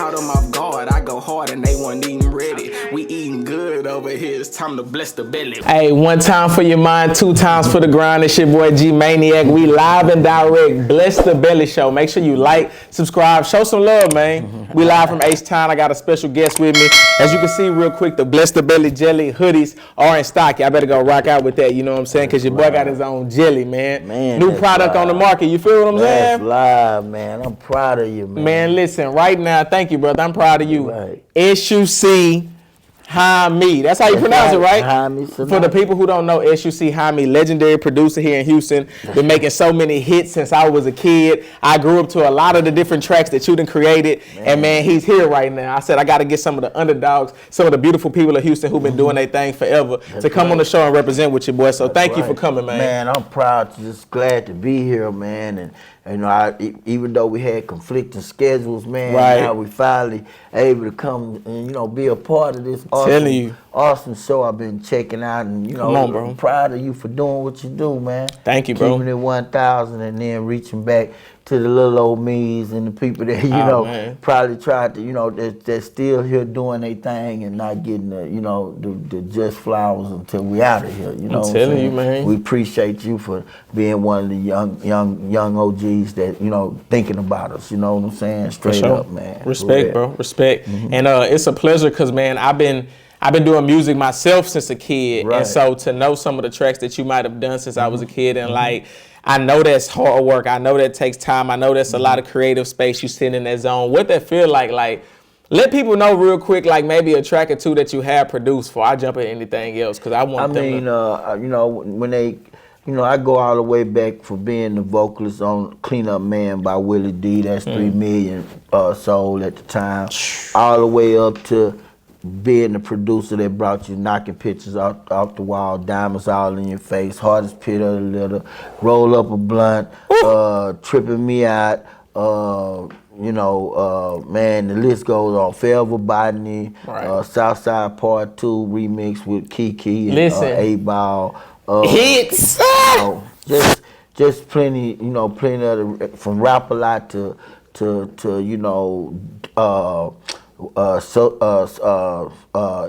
caught them off guard. I go hard and they weren't even ready. We eating good over here. It's time to bless the belly. Hey, one time for your mind, two times for the grind. It's your boy Jhaime. We live and direct. Bless the Belly Show. Make sure you like, subscribe, show some love, man. We live from H-Town. I got a special guest with me. As you can see real quick, the Bless the Belly jelly hoodies are in stock. I better go rock out with that, you know what I'm saying? Because your boy got his own jelly, man. New product on the market. You feel what I'm saying? That's live, man. I'm proud of you, man. Man, listen, right now, thank you, brother. I'm proud of you. Right. SUC Jhaime. That's how you pronounce it, right? Jhaime. For the people who don't know, SUC Jhaime, legendary producer here in Houston. Been making so many hits since I was a kid. I grew up to a lot of the different tracks that you done created. Man. And man, he's here right now. I said I got to get some of the underdogs, some of the beautiful people of Houston who've been doing their thing forever to come on the show and represent with you, boy. So thank you for coming, man. Man, I'm proud, just glad to be here, man. And you know, even though we had conflicting schedules, man, now we finally able to come and, you know, be a part of this awesome show I've been checking out. And, you know, I'm proud of you for doing what you do, man. Thank you, bro. Keeping it 1,000 and then reaching back to the little old me's and the people that, you know, probably tried to, you know, they're still here doing their thing and not getting the, you know, the just flowers until we out of here. You know I'm telling you, man. We appreciate you for being one of the young OGs that, you know, thinking about us. You know what I'm saying? Straight up, man. Respect, bro. Respect. And it's a pleasure because, man, I've been doing music myself since a kid. And so to know some of the tracks that you might have done since I was a kid and like, I know that's hard work. I know that takes time. I know that's a lot of creative space you sit in that zone. What that feel like? Like, let people know real quick, like maybe a track or two that you have produced before I jump at anything else, because I want them to... you know, when they, you know, I go all the way back for being the vocalist on Clean Up Man by Willie D. That's 3 million sold at the time. All the way up to being the producer that brought you Knocking Pictures off the Wall, Diamonds All in Your Face, Hardest Pit of the Litter, Roll Up a Blunt, Tripping Me Out, you know, man, the list goes on. Forever Botany, Southside Part 2 remix with Kiki and 8Ball. Hits! You know, just plenty, you know, plenty of the, from Rap-A-Lot to you know,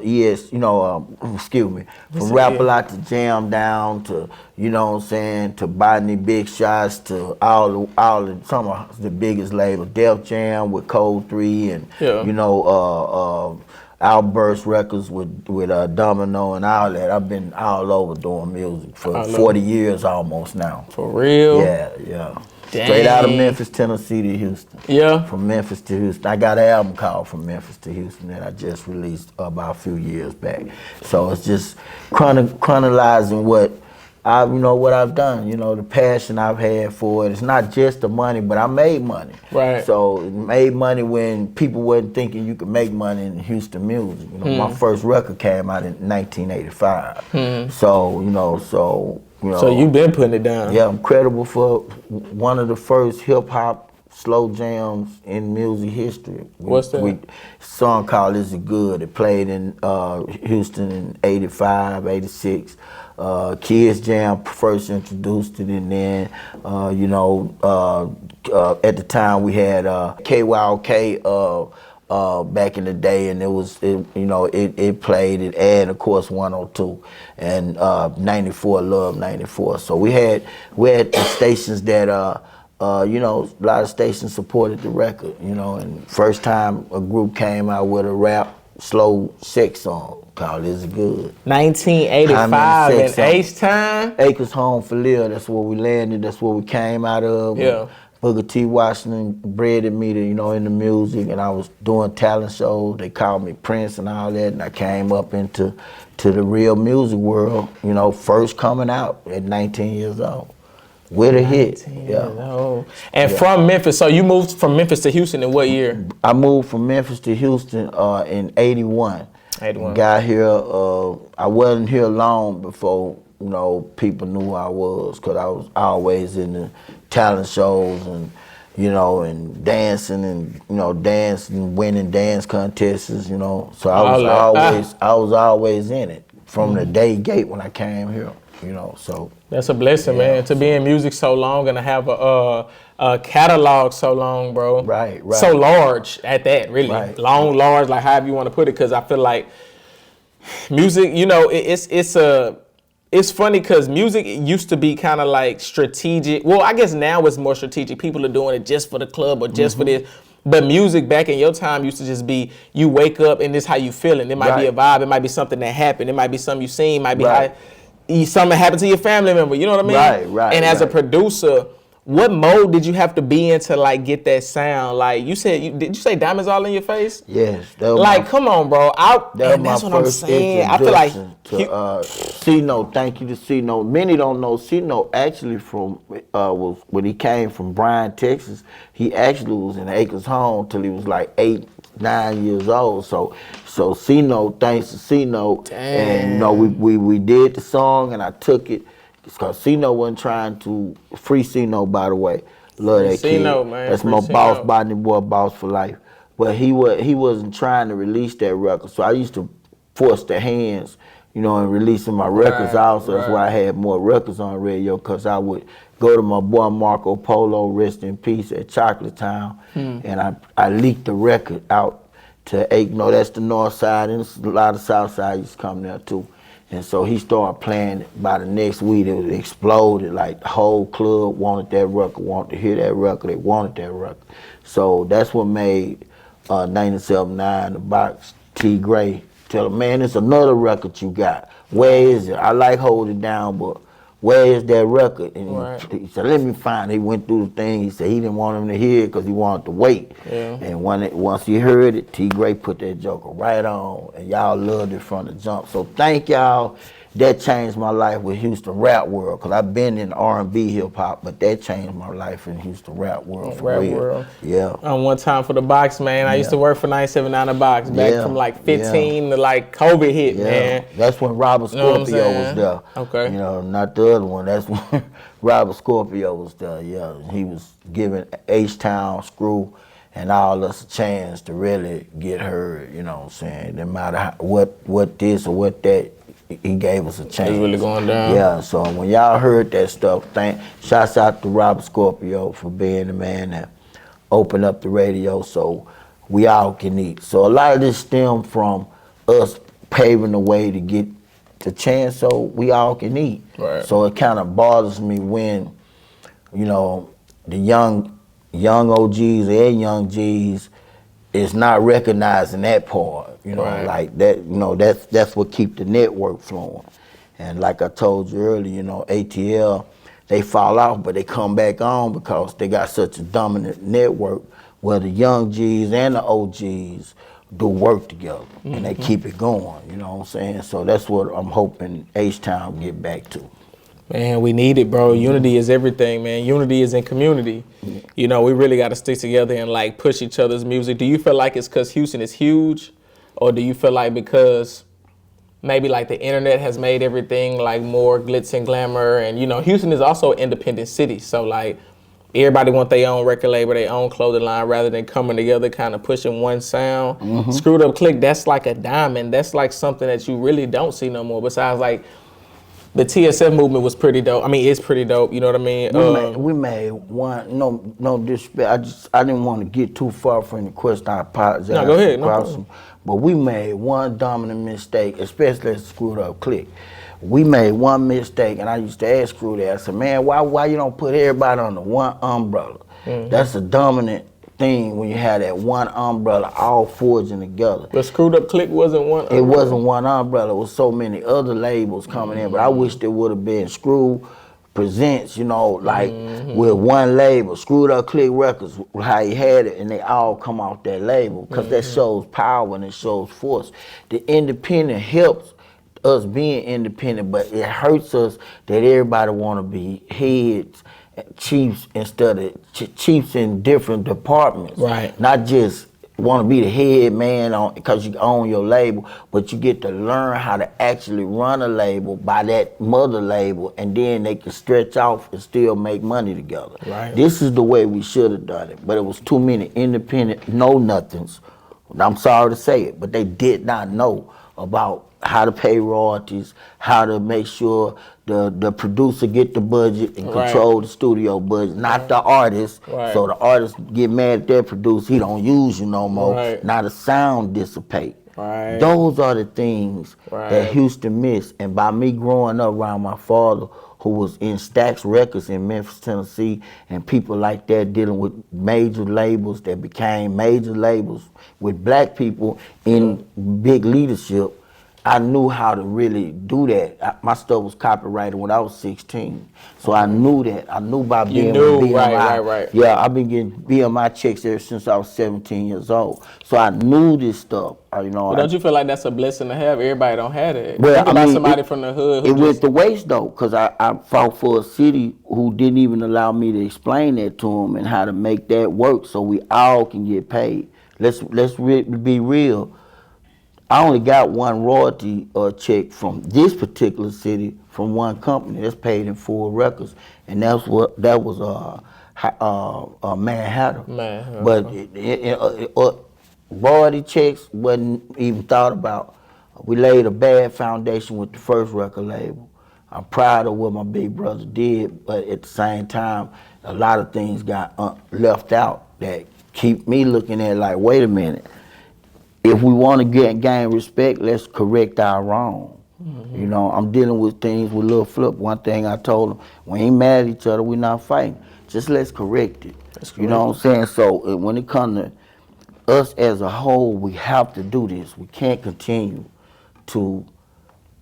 you know, excuse me, from Rap-A-Lot to Jam Down to, you know what I'm saying, to Botany Big Shots to all some of the biggest labels, Def Jam with Code 3 and, you know, Outburst Records with Domino and all that. I've been all over doing music for 40 years almost now. For real? Yeah. Dang. Straight out of Memphis, Tennessee to Houston. Yeah. From Memphis to Houston. I got an album called From Memphis to Houston that I just released about a few years back. So it's just chronologizing what I've done, you know, the passion I've had for it. It's not just the money, but I made money. Right. So made money when people wasn't thinking you could make money in Houston music. You know, my first record came out in 1985. So, you know, so you've been putting it down. Yeah, I'm credible for one of the first hip hop slow jams in music history. What's that? A song called Is It Good? It played in Houston in 85, 86. Kids Jam first introduced it, and then, you know, at the time we had KYOK back in the day, and it played it, and of course 102 and 94 Love 94. So we had the stations that you know, a lot of stations supported the record, you know, and first time a group came out with a rap slow sex song called Is It Good? 1985 in H-Town? Acres Home for Lil, that's where we landed, that's where we came out of. Yeah. Booker T. Washington breaded me to, you know, in the music, and I was doing talent shows. They called me Prince and all that, and I came up into the real music world, you know, first coming out at 19 years old. With a hit, And from Memphis, so you moved from Memphis to Houston in what year? I moved from Memphis to Houston in 81. 81. Got here, I wasn't here long before, you know, people knew who I was, because I was always in the talent shows and, you know, and dancing and, you know, winning dance contests, you know. So I was always in it from the day gate when I came here. You know, so that's a blessing, man. To be in music so long and to have a catalog so long, bro. Right. So large at that, really. Right. Long, large, like however you want to put it, because I feel like music, you know, it's funny because music used to be kind of like strategic. Well, I guess now it's more strategic. People are doing it just for the club or just for this. But music back in your time used to just be you wake up and this how you feeling. It might be a vibe. It might be something that happened. It might be something you seen. It might be something happened to your family member. You know what I mean? Right. And as a producer, what mode did you have to be in to like get that sound? Like you said, did you say diamonds all in your face? Yes. Like, come on, bro. That's what I'm saying. I feel like to C-No. Thank you to C-No. Many don't know C-No actually was when he came from Bryan, Texas. He actually was in Acres Home till he was like 8, 9 years old. So C-No, thanks to C-No, and you know we did the song and I took it. Because C-No wasn't trying to free C-No, by the way. Love that kid. C-No, man. That's my boss, Botany Boy, boss for life. But he wasn't trying to release that record. So I used to force the hands, you know, in releasing my records also. That's why I had more records on radio, because I would go to my boy Marco Polo, rest in peace, at Chocolate Town, and I leaked the record out to that's the north side, and a lot of south side used to come there too. And so he started playing it. By the next week, it exploded. Like the whole club wanted that record, wanted to hear that record, they wanted that record. So that's what made 97.9 The Box, T. Gray, tell him, man, it's another record you got. Where is it? I like Hold It Down, but where is that record? And he said, let me find it. He went through the thing. He said he didn't want him to hear it because he wanted to wait. And once he heard it, T. Gray put that joker right on, and y'all loved it from the jump. So thank y'all. That changed my life with Houston rap world, because I've been in R&B hip hop, but that changed my life in Houston rap world. Yeah. One time for The Box, man. I used to work for 97.9 The Box back from like 15 to like COVID hit, man. That's when Robert Scorpio was there. Okay. You know, not the other one. That's when Robert Scorpio was there. Yeah, he was giving H-Town, Screw, and all us a chance to really get heard. You know what I'm saying? No matter what this or what that. He gave us a chance. It's really going down. Yeah, so when y'all heard that stuff, shouts out to Robert Scorpio for being the man that opened up the radio so we all can eat. So a lot of this stemmed from us paving the way to get the chance so we all can eat. Right. So it kind of bothers me when, you know, the young OGs and young Gs is not recognizing that part, you know, like that, you know, that's what keep the network flowing. And like I told you earlier, you know, ATL, they fall off, but they come back on because they got such a dominant network where the young Gs and the OGs do work together and they keep it going, you know what I'm saying? So that's what I'm hoping H-Town get back to. Man, we need it, bro. Unity is everything, man. Unity is in community. You know, we really got to stick together and like push each other's music. Do you feel like it's because Houston is huge, or do you feel like because maybe like the internet has made everything like more glitz and glamour? And you know, Houston is also an independent city, so like everybody want their own record label, their own clothing line, rather than coming together, kind of pushing one sound. Screwed Up Click, that's like a diamond. That's like something that you really don't see no more. Besides, like, the TSF movement was pretty dope. I mean, it's pretty dope. You know what I mean? We made one. No disrespect. I didn't want to get too far from the question. I apologize. No, go ahead. No problem. But we made one dominant mistake, especially at Screwed Up Click. We made one mistake, and I used to ask Screw that. I said, man, why you don't put everybody under one umbrella? That's a dominant thing when you had that one umbrella all forging together. But Screwed Up Click wasn't one umbrella. It wasn't one umbrella. It was so many other labels coming in, but I wish there would have been Screw Presents, you know, like with one label. Screwed Up Click Records, how he had it, and they all come off that label, because that shows power and it shows force. The independent helps us being independent, but it hurts us that everybody want to be heads, chiefs instead of chiefs in different departments. Right. Not just want to be the head man on because you own your label, but you get to learn how to actually run a label by that mother label, and then they can stretch off and still make money together. Right. This is the way we should have done it, but it was too many independent know-nothings. I'm sorry to say it, but they did not know about how to pay royalties, how to make sure the producer get the budget and control the studio budget, not the artist. So the artist get mad at their producer, he don't use you no more. Now the sound dissipate. Those are the things that Houston missed. And by me growing up around my father, who was in Stax Records in Memphis, Tennessee, and people like that dealing with major labels that became major labels with black people in big leadership, I knew how to really do that. My stuff was copyrighted when I was 16. So I knew that. I knew about being with BMI. Yeah, I've been getting BMI checks ever since I was 17 years old. So I knew this stuff. But don't you feel like that's a blessing to have? Everybody don't have it. Well, think about somebody from the hood. It went to waste though, because I fought for a city who didn't even allow me to explain that to them and how to make that work so we all can get paid. Let's be real. I only got one royalty check from this particular city from one company that's paid in full records, and that was Mad Hatter. But royalty checks wasn't even thought about. We laid a bad foundation with the first record label. I'm proud of what my big brother did, but at the same time, a lot of things got left out that keep me looking at it like, wait a minute. If we want to gain respect, let's correct our wrong. You know, I'm dealing with things with Lil Flip. One thing I told him, we ain't mad at each other, we not fighting. Just let's correct it. You know what I'm saying? So when it comes to us as a whole, we have to do this. We can't continue to,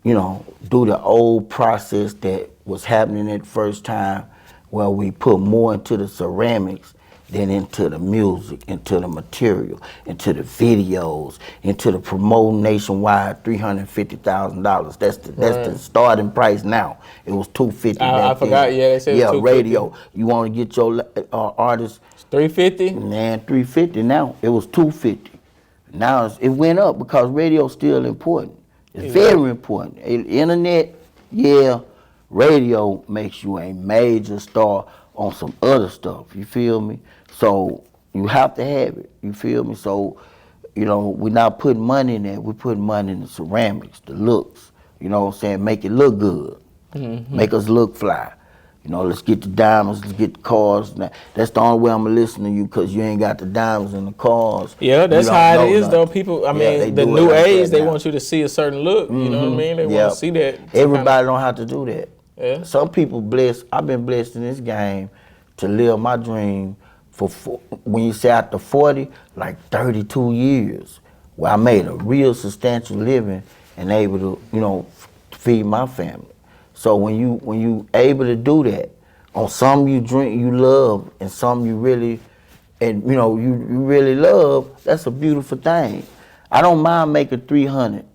you know, do the old process that was happening at the first time where we put more into the ceramics than into the music, into the material, into the videos, into the promoting nationwide, $350,000. That's the starting price now. It was $250. I forgot. Yeah, they said it was $250. Radio. You want to get your artist $350? Man, $350 now. It was $250. Now it went up because radio's still important. It's very important. Internet, yeah. Radio makes you a major star on some other stuff. You feel me? So you have to have it. You feel me? So, you know, we're not putting money in that. We're putting money in the ceramics, the looks. You know what I'm saying? Make it look good. Make us look fly. You know, let's get the diamonds, let's get the cars. Now, that's the only way I'm going to listen to you, because you ain't got the diamonds and the cars. Yeah, that's how it is, though. People, I mean, the new age, they want you to see a certain look. You know what I mean? They want to see that. Everybody don't have to do that. Yeah. Some people blessed. I've been blessed in this game to live my dream for when you say after 40, like 32 years, where I made a real substantial living and able to, you know, feed my family. So when you able to do that, on some you drink, you love, and some you really, and you know, you really love, that's a beautiful thing. I don't mind making 300.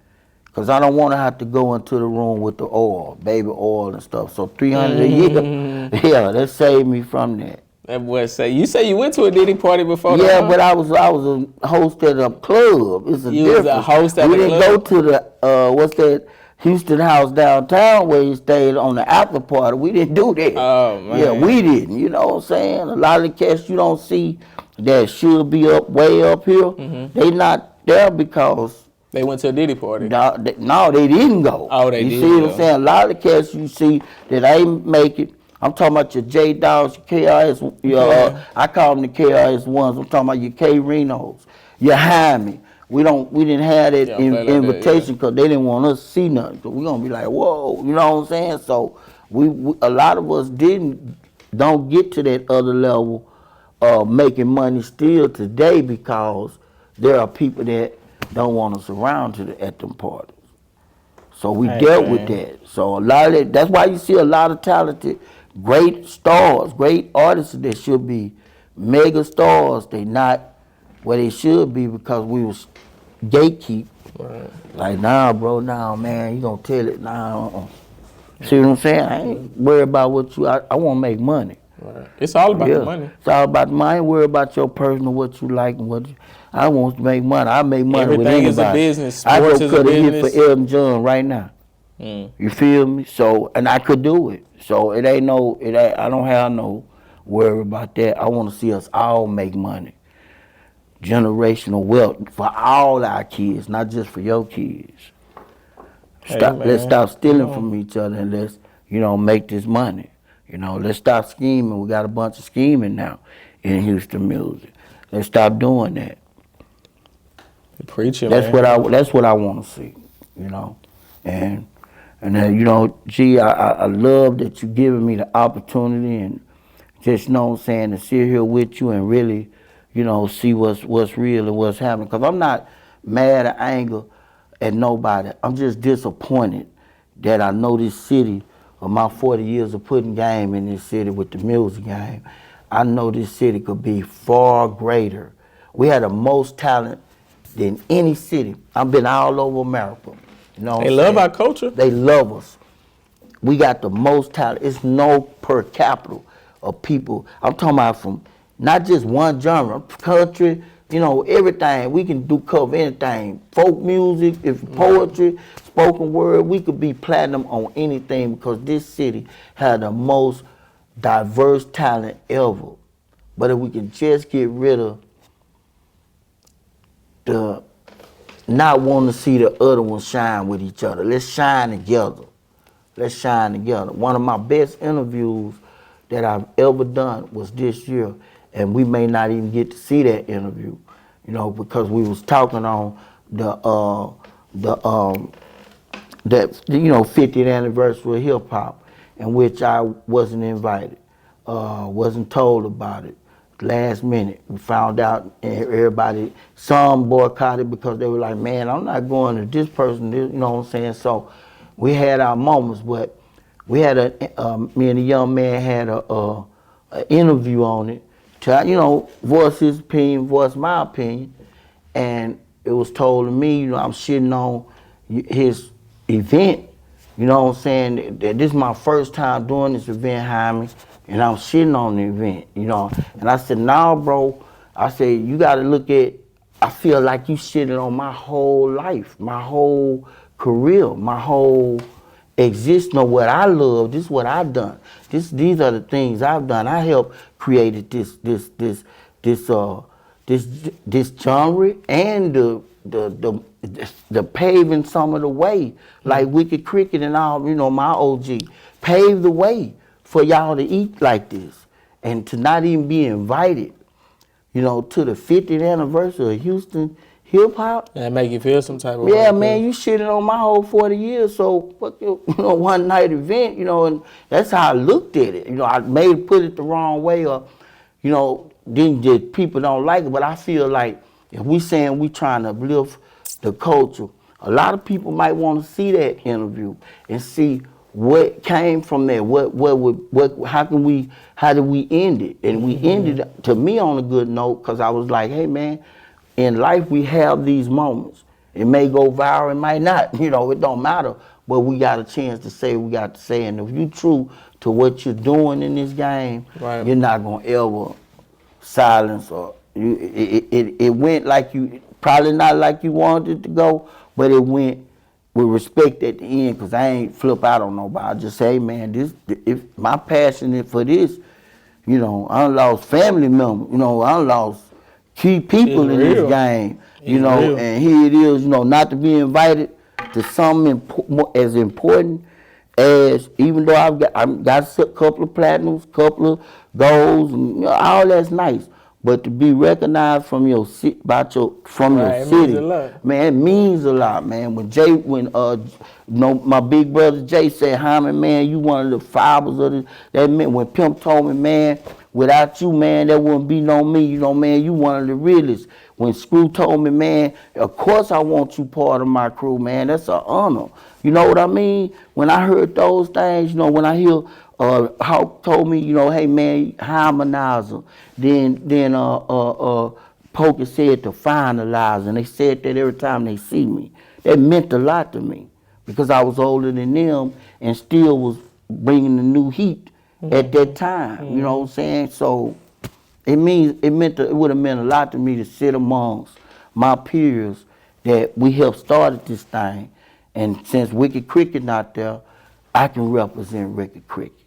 Because I don't want to have to go into the room with the oil, baby oil and stuff. So 300 a year, yeah, that saved me from that. That boy say, you say you went to a Diddy party before? Yeah, but I was a host at a club. It's a you difference. Was a host at we a club? We didn't go to the, what's that, Houston House downtown where you stayed on the after party. We didn't do that. Oh, man. Yeah, we didn't, you know what I'm saying? A lot of the cats you don't see that should be up way up here, they not there because they went to a Diddy party. No, they didn't go. Oh, they did. You see what I'm saying? A lot of the cats you see that ain't make it. I'm talking about your J Dogs, your KRS, your I call them the KRS ones. I'm talking about your K Renos, your Jhaime. We didn't have that invitation because they didn't want us to see nothing. So we gonna be like, whoa, you know what I'm saying? So we a lot of us don't get to that other level of making money still today because there are people that don't want us around at them parties. So we dealt with that. So a lot of that's why you see a lot of talented, great stars, great artists that should be mega stars. They not where they should be because we was gatekeep. Like, nah, bro, nah, man, you gonna tell it, nah. See what I'm saying? I ain't worried about what you, I wanna make money. It's all about the money. It's all about the money. I ain't worried about your personal, what you like and what you, I want to make money. I make money with anybody. Everything is a business. Sports I go cut a hit for Elton John right now. You feel me? So, and I could do it. So I don't have no worry about that. I want to see us all make money. Generational wealth for all our kids, not just for your kids. Hey Let's man, stop come stealing on. from each other and let's, make this money. Let's stop scheming. We got a bunch of scheming now in Houston music. Let's stop doing that. Preaching, That's man. what I want to see. You know, and then G, I love that you giving me the opportunity and just know what I'm saying to sit here with you and really, see what's real and what's happening. Cause I'm not mad or angry at nobody. I'm just disappointed that I know this city of my 40 years of putting game in this city with the music game. I know this city could be far greater. We had the most talent than any city. I've been all over America. You know what They I'm love saying? our culture. They love us. We got the most talent. It's no per capita of people. I'm talking about from not just one genre, country, everything. We can cover anything. Folk music, poetry, spoken word, we could be platinum on anything because this city had the most diverse talent ever. But if we can just get rid of the not wanting to see the other one shine with each other. Let's shine together. Let's shine together. One of my best interviews that I've ever done was this year, and we may not even get to see that interview, because we was talking on the 50th anniversary of hip hop, in which I wasn't invited, wasn't told about it. Last minute, we found out, and everybody, some boycotted because they were like, man, I'm not going to this person, you know what I'm saying? So we had our moments, but we had me and the young man had a interview on it to, voice his opinion, voice my opinion, and it was told to me, I'm shitting on his event, you know what I'm saying, that this is my first time doing this event, Jhaime, and I'm shitting on the event, and I said, nah, bro, I said, you gotta look at, I feel like you shitting on my whole life, my whole career, my whole existence of what I love. This is what I've done. These are the things I've done. I helped create this genre and the paving some of the way, like Wicked Cricket and all, my OG, paved the way for y'all to eat like this. And to not even be invited, to the 50th anniversary of Houston hip hop. That make you feel some type of Yeah, way. man, you shitted on my whole 40 years, so fuck your, one night event, and that's how I looked at it. I may put it the wrong way or, then just people don't like it, but I feel like if we saying we trying to uplift the culture, a lot of people might want to see that interview and see what came from there, how did we end it? And we ended, to me, on a good note, because I was like, hey, man, in life, we have these moments. It may go viral, it might not. It don't matter. But we got a chance to say what we got to say. And if you true to what you're doing in this game, Right. you're not going to ever silence or it went like you, probably not like you wanted it to go, but it went with respect at the end, because I ain't flip out on nobody. I just say, hey, man, if my passion is for this, I done lost family members, I done lost key people in this game, Real. and here it is, not to be invited to something as important as, even though I've got a couple of platinums, couple of golds, and all that's nice, but to be recognized from your city, from your It means city, a lot. man, it means a lot, man. When my big brother Jay said, Jhaime, man, you one of the fibers of this, that meant when Pimp told me, man, without you, man, there wouldn't be no me. Man, you one of the realest. When Screw told me, man, of course I want you part of my crew, man. That's an honor. You know what I mean? When I heard those things, when I hear Hawk told me, hey, man, harmonizer. Then Poker said to finalize, and they said that every time they see me. That meant a lot to me because I was older than them and still was bringing the new heat at that time. You know what I'm saying? So it would have meant a lot to me to sit amongst my peers that we helped started this thing. And since Wicked Cricket not there, I can represent Wicked Cricket.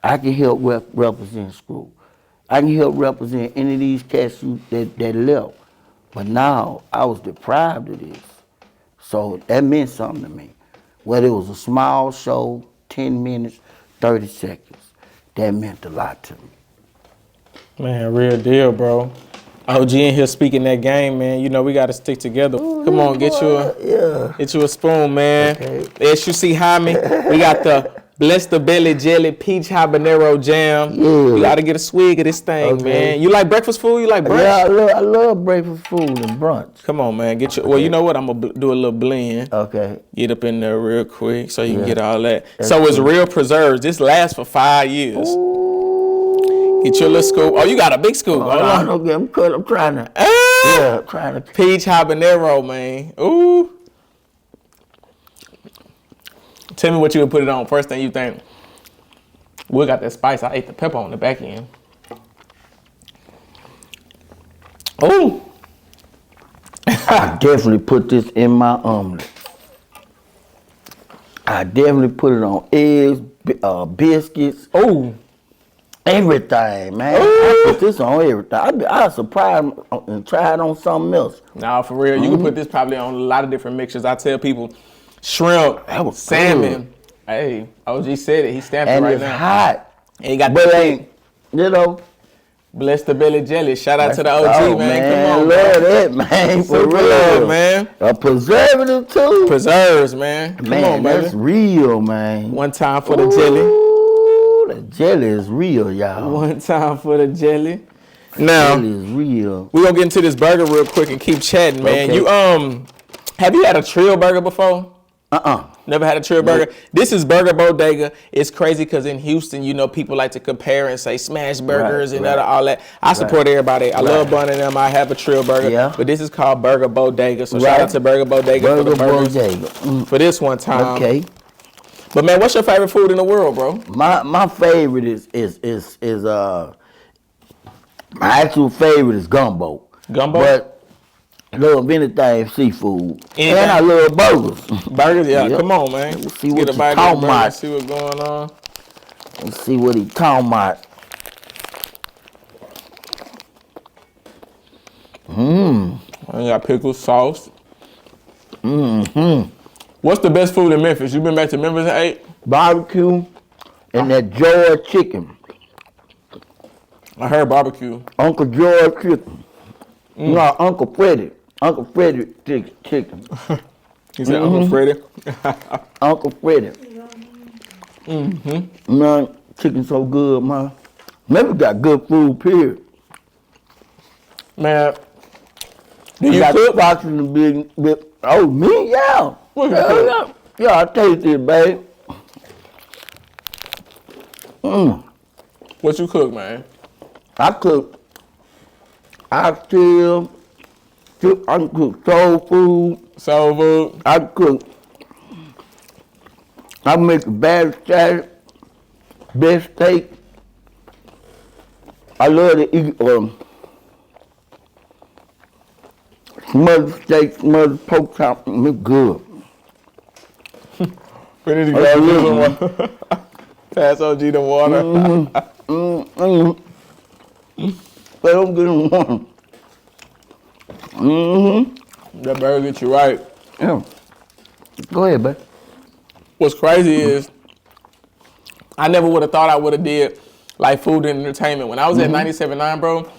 I can help represent Screw. I can help represent any of these cats that left. But now I was deprived of this. So that meant something to me. whether it was a small show, 10 minutes, 30 seconds. That meant a lot to me. Man, real deal, bro. OG in here speaking that game, man. You know we got to stick together. Come on, get you a spoon, man. Okay. As you see, Jhaime, we got the Bless the Belly Jelly Peach Habanero Jam. Yeah. You got to get a swig of this thing, man. You like breakfast food? You like brunch? Yeah, I love breakfast food and brunch. Come on, man. Get your. Well, you know what? I'm gonna do a little blend. Okay. Get up in there real quick so you can get all that. So it's real preserves. This lasts for 5 years. Ooh. Get your little scoop. Oh, you got a big scoop. Hold on. Okay, I'm trying to. Yeah, I'm trying to. Peach habanero, man. Ooh. Tell me what you would put it on. First thing you think. We got that spice. I ate the pepper on the back end. Ooh. I definitely put this in my omelet. I definitely put it on eggs, biscuits. Ooh. Everything, man. I put this on everything. I was surprised and tried on something else. Nah, for real. You can put this probably on a lot of different mixtures. I tell people, shrimp, salmon. Good. Hey, OG said it. He stamped And it right it's now. hot. And he got But the ain't, you know. Bless the Belly Jelly. Shout out to the OG, Oh, man. Come on, love that, man. For Super real, love, man. A preservative too. Preserves, man. Come Man, on, baby. that's real, man. One time for the jelly. Ooh, the jelly is real, y'all. One time for the jelly. Now, Jelly is real. we're gonna get into this burger real quick and keep chatting, man. Okay. You have you had a Trill burger before? Never had a Trill burger. This is Burger Bodega. It's crazy because in Houston, you know, people like to compare and say smash burgers and all that. I support everybody. I love Bun and them. I have a Trill burger. Yeah. But this is called Burger Bodega. So shout out to Burger Bodega for the burgers for this one time. Okay. But man, what's your favorite food in the world, bro? My favorite is my actual favorite is gumbo. Gumbo? But I love anything seafood. Anything? And I love burgers. Burgers, yeah. Yep. Come on, man. Let's see what Get a you bite of talking the burger, about. see what's going on. Let's see what he talking about. I got pickles, sauce. What's the best food in Memphis? You been back to Memphis and ate? Barbecue and that George chicken. I heard barbecue. Uncle George chicken. No, Uncle Freddie. Uncle Freddie chicken. He said Uncle Freddie. Uncle Freddie. Man, chicken so good, man. Memphis got good food, period. Man, do you got cook? spots in the big, oh, me? Yeah. What you Yeah, cook? yeah. Yeah, I taste it, babe. What you cook, man? I cook. I can cook soul food. Soul food. I cook. I make a bad salad, best steak. I love to eat smothered steak, smothered pork chop. It's good. We need to get some water. Pass OG the water. But I'm getting one. That burger get you right. Yeah. Go ahead, bud. What's crazy is I never would have thought I would have did like food and entertainment. When I was at 97.9, bro,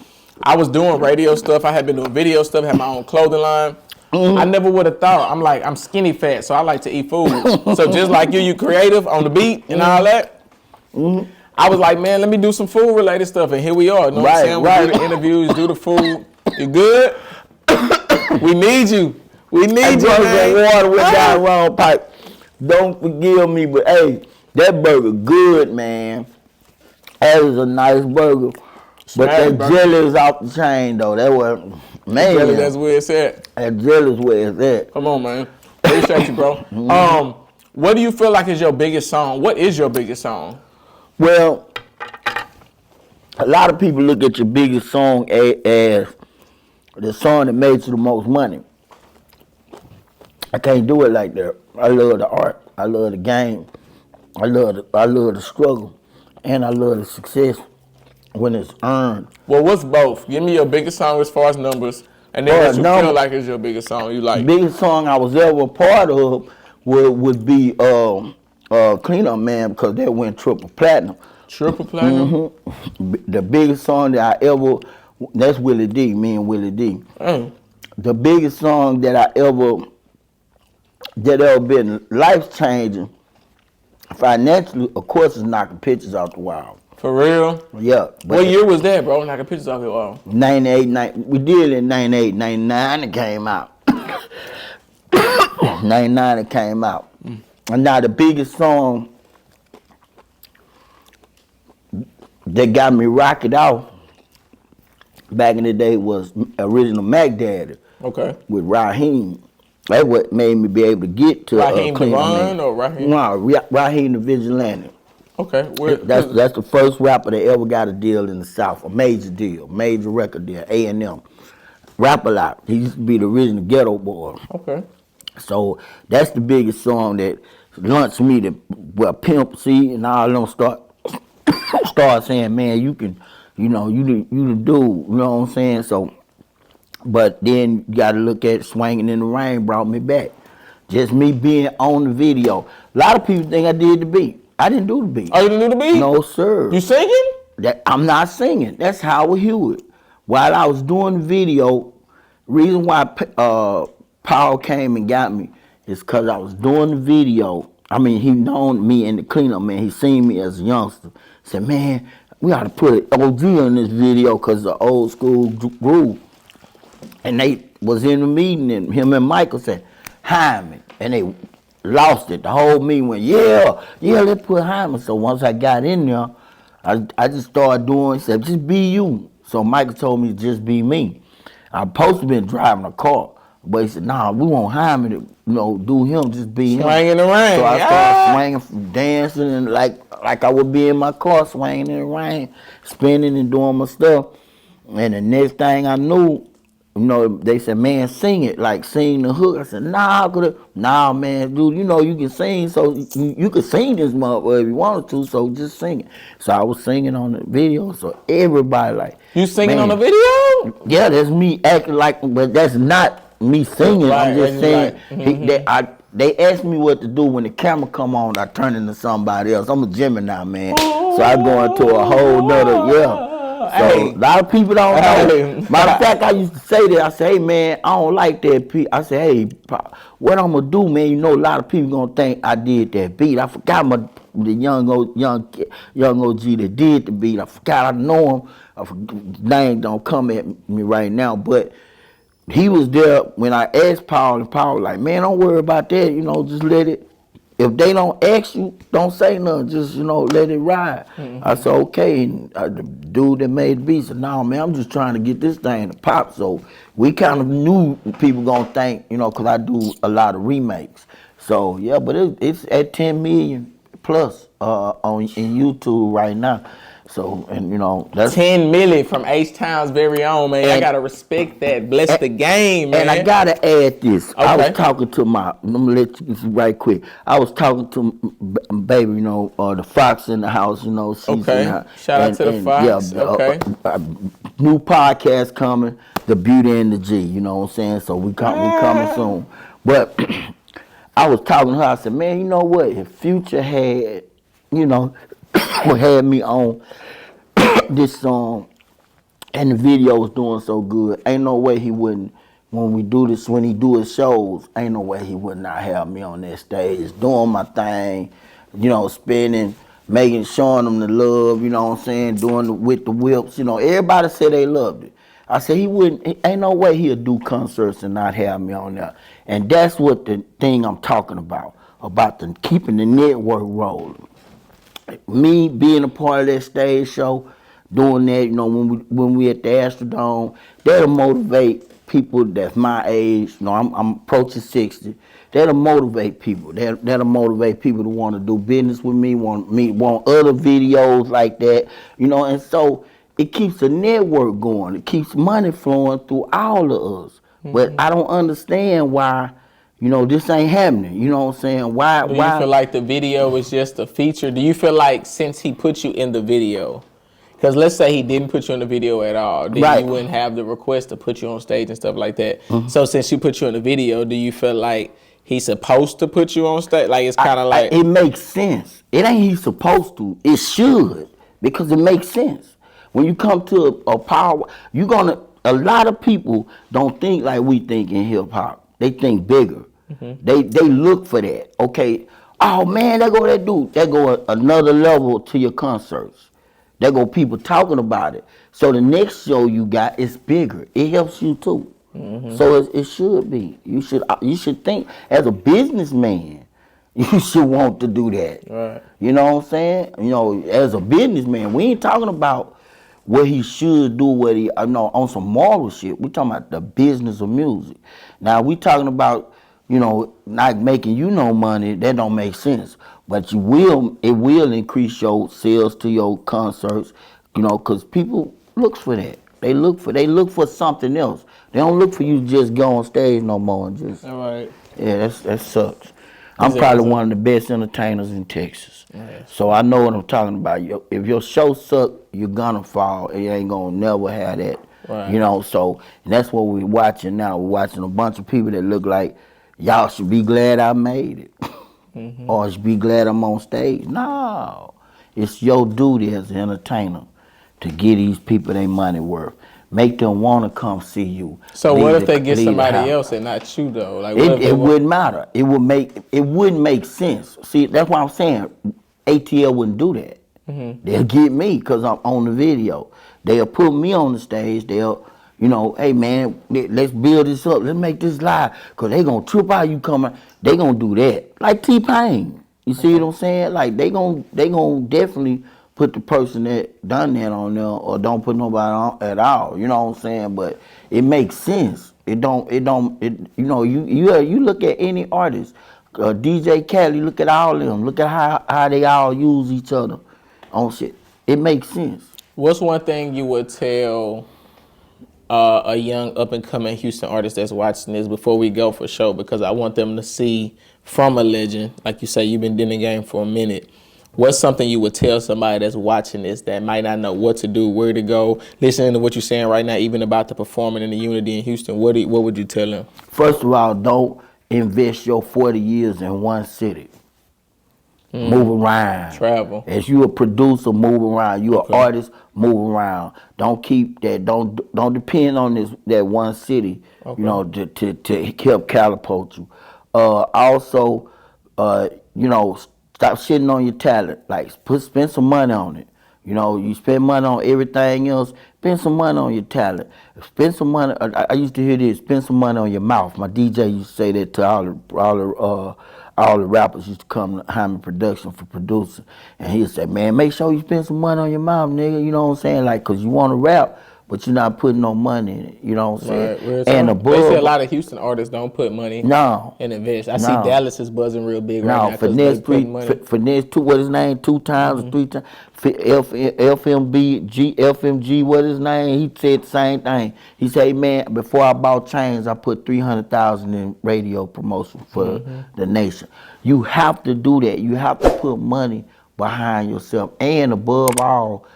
I was doing radio stuff. I had been doing video stuff, had my own clothing line. I never would have thought. I'm skinny fat, so I like to eat food. So just like you creative on the beat and all that. I was like, man, let me do some food related stuff, and here we are. You know what I'm saying? We do the interviews, do the food. You good? We need you. We need you, man. That water went down wrong pipe. Don't forgive me, but hey, that burger good, man. That is a nice burger. But that jelly is off the chain, though. That was, man. Jelly, that's where it's at. That jelly is where it's at. Come on, man. Appreciate you, bro. What do you feel like is your biggest song? What is your biggest song? Well, a lot of people look at your biggest song as the song that made you the most money. I can't do it like that. I love the art. I love the game. I love the struggle, and I love the success when it's earned. Well, what's both? Give me your biggest song as far as numbers, and then what you feel like is your biggest song you like. The biggest song I was ever a part of would be Clean Up Man, because that went triple platinum. Triple platinum? The biggest song that I ever, that's Willie D, me and Willie D. The biggest song that I ever been life changing financially, of course, is Knocking Pictures Out the Wall. For real? Yeah. What year was that, bro? Knocking Pictures Out the Wall. 98, we did it in 98, 99 it came out. 99 it came out. And now the biggest song that got me rocked out back in the day was Original Mac Daddy. Okay. With Raheem. That's what made me be able to get to Raheem Clean Up Devon Man. or Raheem? No, Raheem the Vigilante. Okay. That's the first rapper that ever got a deal in the South, a major deal, major record deal, A&M. Rap a lot. He used to be the original ghetto boy. Okay. So that's the biggest song that launched me to Pimp C and all them start saying, man, you can, you the dude, you know what I'm saying? So, but then you gotta look at Swinging in the Rain brought me back. Just me being on the video. A lot of people think I did the beat. I didn't do the beat. Oh, you didn't do the beat? No, sir. You singing? I'm not singing. That's Howard Hewitt. While I was doing the video, reason why Paul came and got me is because I was doing the video. I mean, he known me in the Clean Up Man. He seen me as a youngster. Said, man, we ought to put an OG in this video because it's an old school groove. And they was in the meeting, and him and Michael said, Jhaime. And they lost it. The whole meeting went, yeah, let's put Jhaime. So once I got in there, I just started doing, said, just be you. So Michael told me to just be me. I supposed to been driving a car, but he said, nah, we want Jhaime to, do him, just be him. Swinging in the rain. So I started swinging, dancing, and like I would be in my car, swinging in the rain, spinning and doing my stuff. And the next thing I knew, they said, man, sing it, like sing the hook. I said, nah, man, dude, you can sing, so you can sing this motherfucker if you wanted to, so just sing it. So I was singing on the video, so everybody like, you singing man, on the video? Yeah, that's me acting like, but that's not me singing. Right, I'm just saying, like, they asked me what to do when the camera come on, I turn into somebody else. I'm a Gemini, man, so I go into a whole nother, yeah. So a lot of people don't know. Matter of fact, I used to say that. I say, hey man, I don't like that beat. I say, hey, what I'm gonna do, man? A lot of people gonna think I did that beat. I forgot the young OG that did the beat. I forgot. I know him. Name don't come at me right now, but he was there when I asked Paul, and Paul was like, man, don't worry about that. Just let it. If they don't ask you, don't say nothing. Just, let it ride. I said, okay. And the dude that made the beat said, no, man, I'm just trying to get this thing to pop. So we kind of knew people going to think, because I do a lot of remakes. So, yeah, but it's at 10 million plus in YouTube right now. So, and that's 10 million from H-Town's very own, man. I gotta respect that. Bless the game, man. And I gotta add this. Okay. I was talking to I'm gonna let you right quick. I was talking to baby, the Fox in the house, she's okay. Shout out to the Fox. Yeah, okay. New podcast coming, The Beauty and the G, you know what I'm saying? So we coming soon. But I was talking to her, I said, man, you know what? If Future had, had me on this song and the video was doing so good, ain't no way he wouldn't, when he do his shows, ain't no way he would not have me on that stage doing my thing, spinning, showing them the love, what I'm saying, doing with the whips, everybody said they loved it. I said ain't no way he'll do concerts and not have me on there. And that's what the thing I'm talking about keeping the network rolling. Me being a part of that stage show, doing that, when we at the Astrodome, that'll motivate people that's my age. I'm approaching 60. That'll motivate people. That'll motivate people to want to do business with me, want other videos like that, and so it keeps the network going. It keeps money flowing through all of us. But I don't understand why, this ain't happening. You know what I'm saying? Why? Do you feel like the video is just a feature? Do you feel like since he put you in the video, because let's say he didn't put you in the video at all, then you wouldn't have the request to put you on stage and stuff like that. So since he put you in the video, do you feel like he's supposed to put you on stage? Like it's kind of like it makes sense. It ain't he's supposed to. It should, because it makes sense. When you come to a power, you're gonna. A lot of people don't think like we think in hip hop. They think bigger. They look for that. Okay. Oh man, there go that dude. There go another level to your concerts. There go people talking about it. So the next show you got is bigger. It helps you too. So it should be. You should think as a businessman, you should want to do that. Right. You know what I'm saying? You know, as a businessman, we ain't talking about what he should do, what he on some moral shit. We talking about the business of music. Now we talking about, you know, not making you no money. That don't make sense. But it will increase your sales to your concerts, you know, because people look for that. They look for something else. They don't look for you to just go on stage no more and just. All right. Yeah, that sucks. I'm probably one of the best entertainers in Texas. Yes. So I know what I'm talking about. If your show suck, you're gonna fall. You ain't gonna never have that. Right. You know, so and that's what we're watching now. We're watching a bunch of people that look like y'all should be glad I made it. Or should be glad I'm on stage. No. It's your duty as an entertainer to give these people their money worth. Make them want to come see you. So what if they get somebody else and not you though? Like it wouldn't matter. It wouldn't make sense. See, that's why I'm saying ATL wouldn't do that. They'll get me because I'm on the video. They'll put me on the stage. They'll, you know, hey man, let's build this up. Let's make this live. Because they going to trip out you coming. They going to do that. Like T-Pain. You see what I'm saying? Like they gonna definitely put the person that done that on there, or don't put nobody on at all. You know what I'm saying? But it makes sense. You know, you look at any artist, DJ Khaled, look at all of them. Look at how they all use each other on shit. It makes sense. What's one thing you would tell a young up and coming Houston artist that's watching this before we go for show? Because I want them to see from a legend, like you say, you've been in the game for a minute. What's something you would tell somebody that's watching this that might not know what to do, where to go, listening to what you're saying right now, even about the performing and the unity in Houston? What would you tell them? First of all, don't invest your 40 years in one city. Move around. Travel. As you a producer, move around. You an artist, move around. Don't keep that. Don't depend on that one city. You know, to help catapult you. Also, you know, stop shitting on your talent. Like spend some money on it. You know, you spend money on everything else. Spend some money on your talent. Spend some money. I used to hear this. Spend some money on your mouth. My DJ used to say that to all the rappers used to come to Jhaime Production for producing, and he'd say, "Man, make sure you spend some money on your mouth, nigga." You know what I'm saying? Like, cause you want to rap, but you're not putting no money in it. You know what I'm saying? Right. And they say a lot of Houston artists don't put money. And invest. I see Dallas is buzzing real big right now. Finesse two. What his name? 2 times or 3 times. FMG. What his name? He said the same thing. He said, hey, "Man, before I bought chains, I put $300,000 in radio promotion for the nation." You have to do that. You have to put money behind yourself, and above all,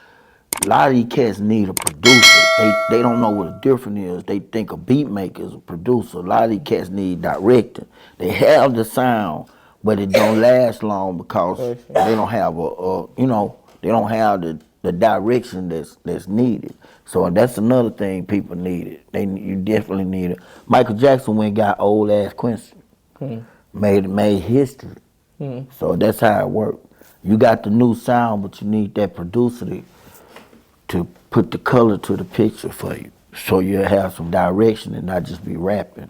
a lot of these cats need a producer. They don't know what the difference is. They think a beat maker is a producer. A lot of these cats need directing. They have the sound, but it don't last long because they don't have they don't have the direction that's needed. So that's another thing people needed. You definitely need it. Michael Jackson went and got old ass Quincy. Made history. So that's how it worked. You got the new sound, but you need that producer to put the color to the picture for you, so you'll have some direction and not just be rapping.